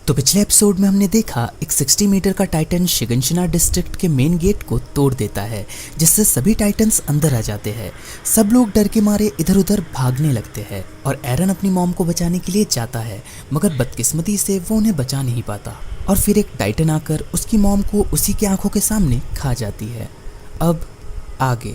तो पिछले एपिसोड में हमने देखा एक 60 मीटर का टाइटन शिगंशिना डिस्ट्रिक्ट के मेन गेट को तोड़ देता है, जिससे सभी टाइटन्स अंदर आ जाते हैं। सब लोग डर के मारे इधर उधर भागने लगते हैं और एरन अपनी मॉम को बचाने के लिए जाता है, मगर बदकिस्मती से वो उन्हें बचा नहीं पाता और फिर एक टाइटन आकर उसकी मॉम को उसी की आंखों के सामने खा जाती है। अब आगे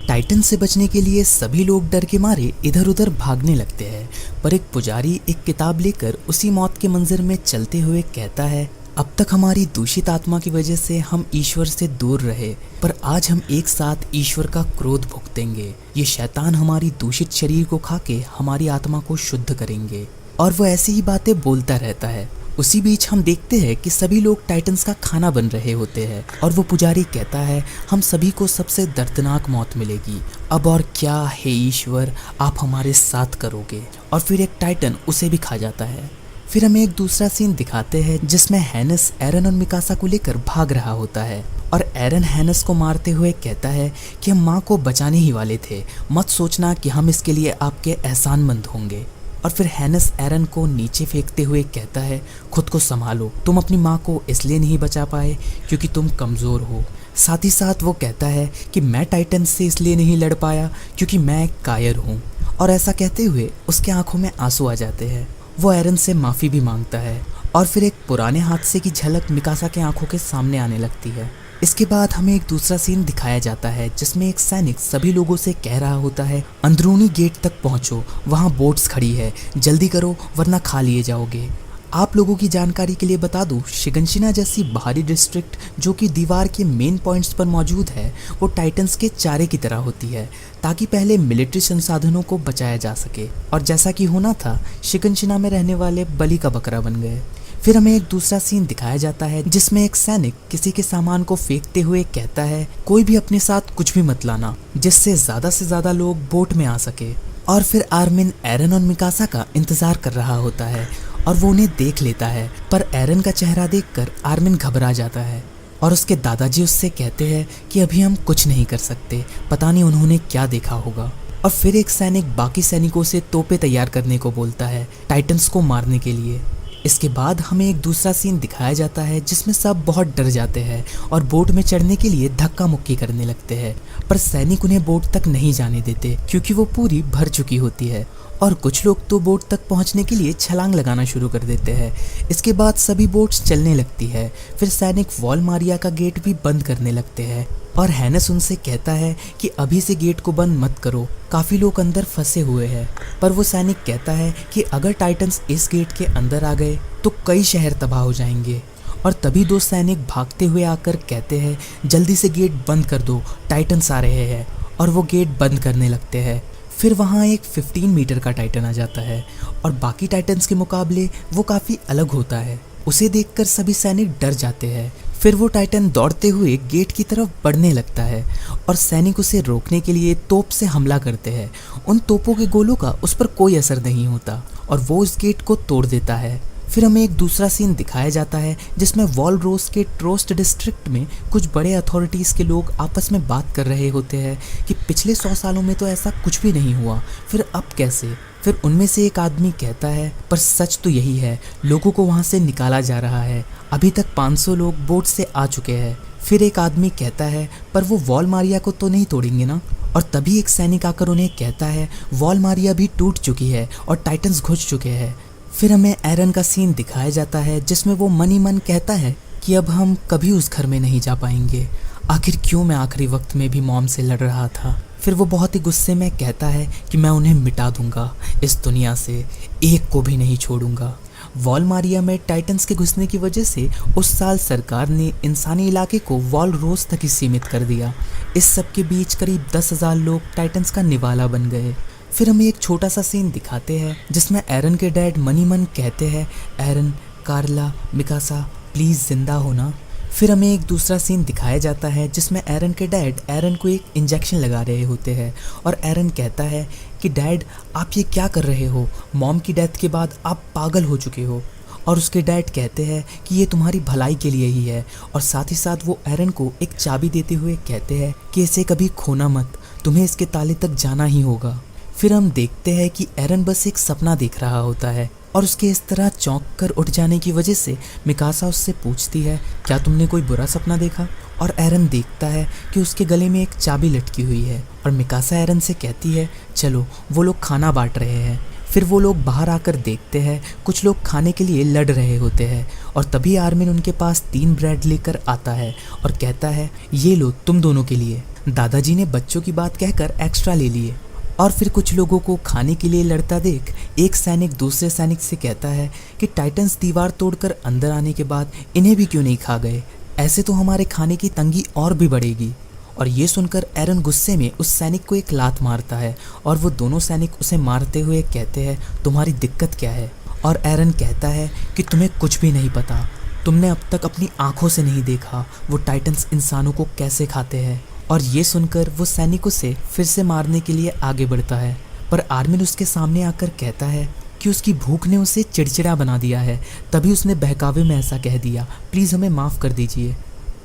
टाइटन से बचने के लिए सभी लोग डर के मारे इधर उधर भागने लगते हैं, पर एक पुजारी एक किताब लेकर उसी मौत के मंजर में चलते हुए कहता है, अब तक हमारी दूषित आत्मा की वजह से हम ईश्वर से दूर रहे, पर आज हम एक साथ ईश्वर का क्रोध भुगतेंगे। ये शैतान हमारी दूषित शरीर को खा के हमारी आत्मा को शुद्ध करेंगे। और वो ऐसी ही बातें बोलता रहता है। उसी बीच हम देखते हैं कि सभी लोग टाइटन्स का खाना बन रहे होते हैं और वो पुजारी कहता है, हम सभी को सबसे दर्दनाक मौत मिलेगी। अब और क्या हे ईश्वर, आप हमारे साथ करोगे। और फिर एक टाइटन उसे भी खा जाता है। फिर हमें एक दूसरा सीन दिखाते हैं जिसमें हैनस एरन और मिकासा को लेकर भाग रहा होता है और एरन हैनस को मारते हुए कहता है कि हम माँ को बचाने ही वाले थे, मत सोचना कि हम इसके लिए आपके एहसानमंद होंगे। और फिर हैनस एरन को नीचे फेंकते हुए कहता है, खुद को संभालो, तुम अपनी माँ को इसलिए नहीं बचा पाए क्योंकि तुम कमज़ोर हो। साथ ही साथ वो कहता है कि मैं टाइटन से इसलिए नहीं लड़ पाया क्योंकि मैं कायर हूँ। और ऐसा कहते हुए उसके आंखों में आंसू आ जाते हैं। वो एरन से माफ़ी भी मांगता है और फिर एक पुराने हादसे की झलक मिकासा के आंखों के सामने आने लगती है। इसके बाद हमें एक दूसरा सीन दिखाया जाता है जिसमें एक सैनिक सभी लोगों से कह रहा होता है, अंदरूनी गेट तक पहुंचो, वहां बोट्स खड़ी है, जल्दी करो वरना खा लिए जाओगे। आप लोगों की जानकारी के लिए बता दूं, शिगंशिना जैसी बाहरी डिस्ट्रिक्ट जो कि दीवार के मेन पॉइंट्स पर मौजूद है, वो टाइटन्स के चारे की तरह होती है ताकि पहले मिलिट्री संसाधनों को बचाया जा सके। और जैसा कि होना था, शिगंशिना में रहने वाले बलि का बकरा बन गए। फिर हमें एक दूसरा सीन दिखाया जाता है जिसमें एक सैनिक किसी के सामान को फेंकते हुए कहता है, कोई भी अपने साथ कुछ भी मत लाना जिससे से ज्यादा लोग बोट में आ सके। और फिर आर्मिन एरन और मिकासा का इंतजार कर रहा होता है और वो उन्हें देख लेता है, पर एरन का चेहरा देखकर आर्मिन घबरा जाता है और उसके दादाजी उससे कहते हैं कि अभी हम कुछ नहीं कर सकते, पता नहीं उन्होंने क्या देखा होगा। और फिर एक सैनिक बाकी सैनिकों से तोपें तैयार करने को बोलता है टाइटन्स को मारने के लिए। इसके बाद हमें एक दूसरा सीन दिखाया जाता है जिसमें सब बहुत डर जाते हैं और बोट में चढ़ने के लिए धक्का मुक्की करने लगते हैं, पर सैनिक उन्हें बोट तक नहीं जाने देते क्योंकि वो पूरी भर चुकी होती है। और कुछ लोग तो बोट तक पहुंचने के लिए छलांग लगाना शुरू कर देते हैं। इसके बाद सभी बोट्स चलने लगती है। फिर सैनिक वॉल मारिया का गेट भी बंद करने लगते हैं और हैनस उनसे कहता है कि अभी से गेट को बंद मत करो, काफ़ी लोग अंदर फंसे हुए हैं। पर वो सैनिक कहता है कि अगर टाइटन्स इस गेट के अंदर आ गए तो कई शहर तबाह हो जाएंगे। और तभी दो सैनिक भागते हुए आकर कहते हैं, जल्दी से गेट बंद कर दो, टाइटन्स आ रहे हैं। और वो गेट बंद करने लगते हैं। फिर वहाँ एक 15 मीटर का टाइटन आ जाता है और बाकी टाइटन्स के मुकाबले वो काफ़ी अलग होता है। उसे देखकर सभी सैनिक डर जाते हैं। फिर वो टाइटन दौड़ते हुए गेट की तरफ बढ़ने लगता है और सैनिक उसे रोकने के लिए तोप से हमला करते हैं। उन तोपों के गोलों का उस पर कोई असर नहीं होता और वो उस गेट को तोड़ देता है। फिर हमें एक दूसरा सीन दिखाया जाता है जिसमें वॉलरोस के ट्रोस्ट डिस्ट्रिक्ट में कुछ बड़े अथॉरिटीज़ के लोग आपस में बात कर रहे होते हैं कि पिछले 100 सालों में तो ऐसा कुछ भी नहीं हुआ, फिर अब कैसे। फिर उनमें से एक आदमी कहता है, पर सच तो यही है, लोगों को वहाँ से निकाला जा रहा है, अभी तक 500 लोग बोट से आ चुके हैं। फिर एक आदमी कहता है, पर वो वॉल मारिया को तो नहीं तोड़ेंगे ना। और तभी एक सैनिक आकर उन्हें कहता है, वॉल मारिया भी टूट चुकी है और टाइटन्स घुस चुके हैं। फिर हमें एरन का सीन दिखाया जाता है जिसमें वो मन ही मन कहता है कि अब हम कभी उस घर में नहीं जा पाएंगे, आखिर क्यों मैं आखिरी वक्त में भी मॉम से लड़ रहा था। फिर वो बहुत ही गुस्से में कहता है कि मैं उन्हें मिटा दूंगा इस दुनिया से, एक को भी नहीं छोड़ूंगा। वॉल मारिया में टाइटन्स के घुसने की वजह से उस साल सरकार ने इंसानी इलाके को वॉल रोज तक ही सीमित कर दिया। इस सब के बीच करीब 10,000 लोग टाइटन्स का निवाला बन गए। फिर हमें एक छोटा सा सीन दिखाते हैं जिसमें एरन के डैड मनी मन कहते हैं, एरन, कार्ला, मिकासा प्लीज़ जिंदा होना। फिर हमें एक दूसरा सीन दिखाया जाता है जिसमें एरन के डैड एरन को एक इंजेक्शन लगा रहे होते हैं और एरन कहता है कि डैड आप ये क्या कर रहे हो, मॉम की डेथ के बाद आप पागल हो चुके हो। और उसके डैड कहते हैं कि ये तुम्हारी भलाई के लिए ही है और साथ ही साथ वो एरन को एक चाबी देते हुए कहते हैं कि इसे कभी खोना मत, तुम्हें इसके ताले तक जाना ही होगा। फिर हम देखते हैं कि एरन बस एक सपना देख रहा होता है और उसके इस तरह चौंक कर उठ जाने की वजह से मिकासा उससे पूछती है, क्या तुमने कोई बुरा सपना देखा? और एरन देखता है कि उसके गले में एक चाबी लटकी हुई है और मिकासा एरन से कहती है, चलो वो लोग खाना बांट रहे हैं। फिर वो लोग बाहर आकर देखते हैं कुछ लोग खाने के लिए लड़ रहे होते हैं और तभी आर्मिन उनके पास 3 ब्रेड लेकर आता है और कहता है, ये लो तुम दोनों के लिए। दादाजी ने बच्चों की बात कहकर एक्स्ट्रा ले लिए। और फिर कुछ लोगों को खाने के लिए लड़ता देख एक सैनिक दूसरे सैनिक से कहता है कि टाइटन्स दीवार तोड़कर अंदर आने के बाद इन्हें भी क्यों नहीं खा गए, ऐसे तो हमारे खाने की तंगी और भी बढ़ेगी। और ये सुनकर एरन गुस्से में उस सैनिक को एक लात मारता है और वो दोनों सैनिक उसे मारते हुए कहते हैं, तुम्हारी दिक्कत क्या है? और एरन कहता है कि तुम्हें कुछ भी नहीं पता, तुमने अब तक अपनी आंखों से नहीं देखा वो टाइटन्स इंसानों को कैसे खाते हैं। और ये सुनकर वो सैनिक उसे फिर से मारने के लिए आगे बढ़ता है, पर आर्मिन उसके सामने आकर कहता है कि उसकी भूख ने उसे चिड़चिड़ा बना दिया है, तभी उसने बहकावे में ऐसा कह दिया, प्लीज़ हमें माफ़ कर दीजिए।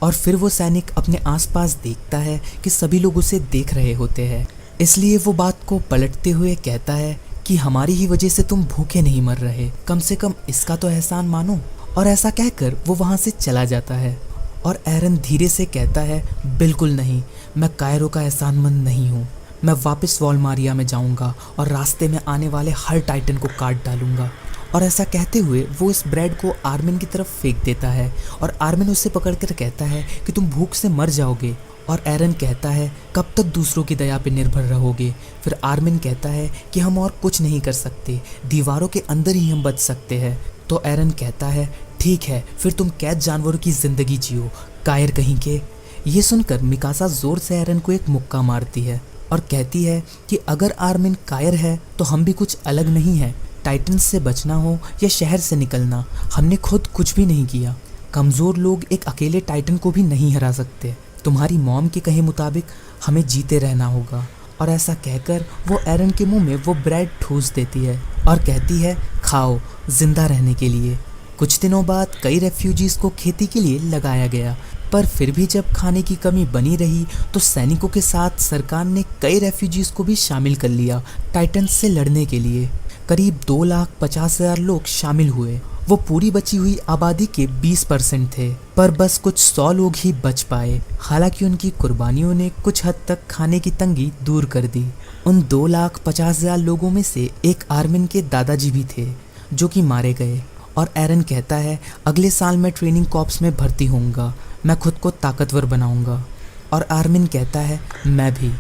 और फिर वो सैनिक अपने आसपास देखता है कि सभी लोग उसे देख रहे होते हैं, इसलिए वो बात को पलटते हुए कहता है कि हमारी ही वजह से तुम भूखे नहीं मर रहे, कम से कम इसका तो एहसान मानो। और ऐसा कहकर वो वहाँ से चला जाता है। और एरन धीरे से कहता है, बिल्कुल नहीं, मैं कायरो का एहसानमंद नहीं हूँ। मैं वापस वॉलमारिया में जाऊँगा और रास्ते में आने वाले हर टाइटन को काट डालूँगा। और ऐसा कहते हुए वो इस ब्रेड को आर्मिन की तरफ फेंक देता है और आर्मिन उसे पकड़कर कहता है कि तुम भूख से मर जाओगे। और एरन कहता है, कब तक दूसरों की दया पे निर्भर रहोगे? फिर आर्मिन कहता है कि हम और कुछ नहीं कर सकते, दीवारों के अंदर ही हम बच सकते हैं। तो एरन कहता है, ठीक है, फिर तुम कैद जानवरों की ज़िंदगी जियो, कायर कहीं के। ये सुनकर मिकासा ज़ोर से एरन को एक मुक्का मारती है और कहती है कि अगर आर्मिन कायर है तो हम भी कुछ अलग नहीं है। टाइटन्स से बचना हो या शहर से निकलना, हमने खुद कुछ भी नहीं किया। कमज़ोर लोग एक अकेले टाइटन को भी नहीं हरा सकते। तुम्हारी मॉम के कहे मुताबिक हमें जीते रहना होगा। और ऐसा कहकर वो एरन के मुंह में वो ब्रेड ठूस देती है और कहती है, खाओ जिंदा रहने के लिए। कुछ दिनों बाद कई रेफ्यूजीज़ को खेती के लिए लगाया गया, पर फिर भी जब खाने की कमी बनी रही तो सैनिकों के साथ सरकार ने कई रेफ्यूजीज़ को भी शामिल कर लिया टाइटन्स से लड़ने के लिए। करीब 2,50,000 लोग शामिल हुए। वो पूरी बची हुई आबादी के 20% थे, पर बस कुछ 100 लोग ही बच पाए। हालांकि उनकी कुर्बानियों ने कुछ हद तक खाने की तंगी दूर कर दी। उन 2,50,000 लोगों में से एक आर्मिन के दादाजी भी थे जो कि मारे गए। और एरन कहता है, अगले साल मैं ट्रेनिंग कॉर्प्स में भर्ती होऊंगा, मैं खुद को ताकतवर बनाऊंगा। और आर्मिन कहता है, मैं भी।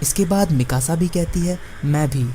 इसके बाद मिकासा भी कहती है, मैं भी।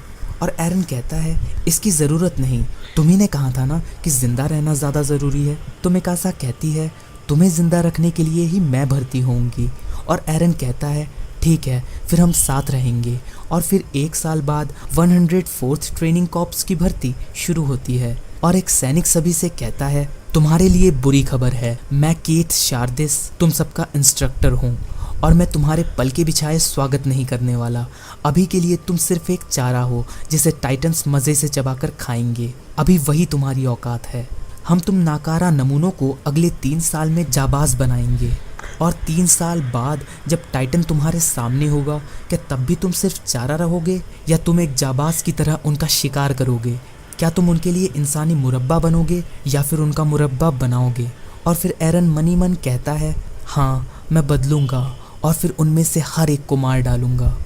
और एरन कहता है, इसकी ज़रूरत नहीं, तुम्ही ने कहा था ना कि ज़िंदा रहना ज़्यादा ज़रूरी है। तो मिकासा कहती है, तुम्हें ज़िंदा रखने के लिए ही मैं भर्ती होऊंगी। और एरन कहता है, ठीक है, फिर हम साथ रहेंगे। और फिर 1 साल बाद 104th ट्रेनिंग कॉर्प्स की भर्ती शुरू होती है। और एक सैनिक सभी से कहता है, तुम्हारे लिए बुरी खबर है, मैं केथ शारदिस तुम सबका इंस्ट्रक्टर हूँ और मैं तुम्हारे पल के बिछाए स्वागत नहीं करने वाला। अभी के लिए तुम सिर्फ एक चारा हो जिसे टाइटन्स मज़े से चबाकर खाएंगे। अभी वही तुम्हारी औकात है। हम तुम नाकारा नमूनों को अगले 3 साल में जाबाज बनाएंगे। और 3 साल बाद जब टाइटन तुम्हारे सामने होगा, क्या तब भी तुम सिर्फ चारा रहोगे या तुम एक जाबाज की तरह उनका शिकार करोगे? क्या तुम उनके लिए इंसानी मुरब्बा बनोगे या फिर उनका मुरब्बा बनाओगे? और फिर एरन मनी मन कहता है, हाँ मैं बदलूंगा और फिर उनमें से हर एक को मार डालूंगा।